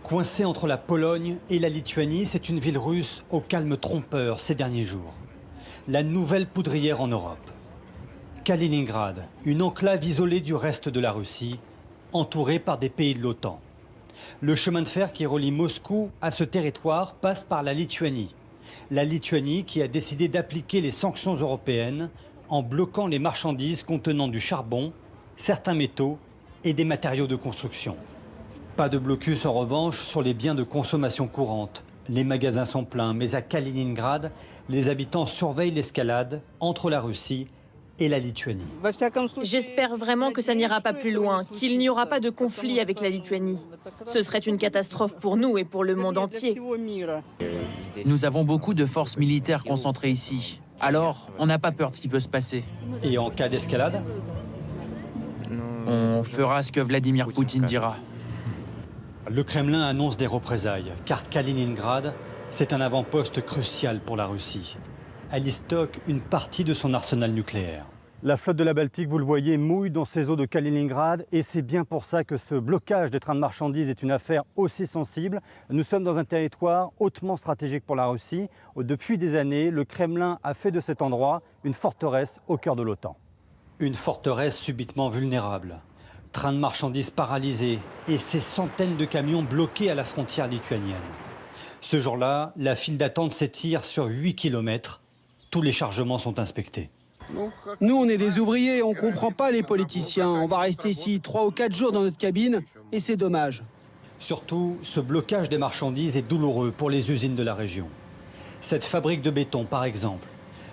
Coincée entre la Pologne et la Lituanie, c'est une ville russe au calme trompeur ces derniers jours. La nouvelle poudrière en Europe. Kaliningrad, une enclave isolée du reste de la Russie, entourée par des pays de l'OTAN. Le chemin de fer qui relie Moscou à ce territoire passe par la Lituanie. La Lituanie qui a décidé d'appliquer les sanctions européennes en bloquant les marchandises contenant du charbon, certains métaux et des matériaux de construction. Pas de blocus en revanche sur les biens de consommation courante. Les magasins sont pleins, mais à Kaliningrad, les habitants surveillent l'escalade entre la Russie et la Lituanie. J'espère vraiment que ça n'ira pas plus loin, qu'il n'y aura pas de conflit avec la Lituanie. Ce serait une catastrophe pour nous et pour le monde entier. Nous avons beaucoup de forces militaires concentrées ici. Alors, on n'a pas peur de ce qui peut se passer. Et en cas d'escalade? On fera ce que Vladimir Poutine dira. Le Kremlin annonce des représailles, car Kaliningrad, c'est un avant-poste crucial pour la Russie. Elle y stocke une partie de son arsenal nucléaire. La flotte de la Baltique, vous le voyez, mouille dans ces eaux de Kaliningrad et c'est bien pour ça que ce blocage des trains de marchandises est une affaire aussi sensible. Nous sommes dans un territoire hautement stratégique pour la Russie. Depuis des années, le Kremlin a fait de cet endroit une forteresse au cœur de l'OTAN. Une forteresse subitement vulnérable. Trains de marchandises paralysés et ces centaines de camions bloqués à la frontière lituanienne. Ce jour-là, la file d'attente s'étire sur 8 km. Tous les chargements sont inspectés. Nous, on est des ouvriers, on ne comprend pas les politiciens. On va rester ici 3 ou 4 jours dans notre cabine et c'est dommage. Surtout, ce blocage des marchandises est douloureux pour les usines de la région. Cette fabrique de béton, par exemple.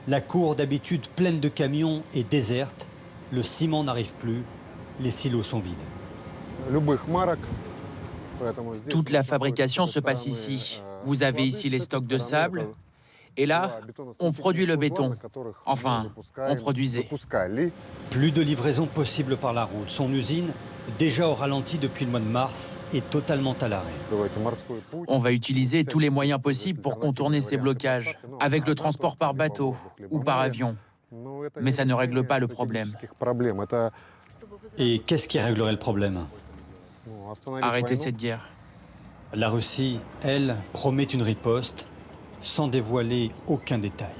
La cour, d'habitude pleine de camions, est déserte. Le ciment n'arrive plus. Les silos sont vides. Toute la fabrication se passe ici. Vous avez ici les stocks de sable. Et là, on produit le béton. Enfin, on produisait. Plus de livraison possible par la route. Son usine, déjà au ralenti depuis le mois de mars, est totalement à l'arrêt. On va utiliser tous les moyens possibles pour contourner ces blocages, avec le transport par bateau ou par avion. Mais ça ne règle pas le problème. Et qu'est-ce qui réglerait le problème? Arrêtez cette guerre. La Russie, elle, promet une riposte sans dévoiler aucun détail.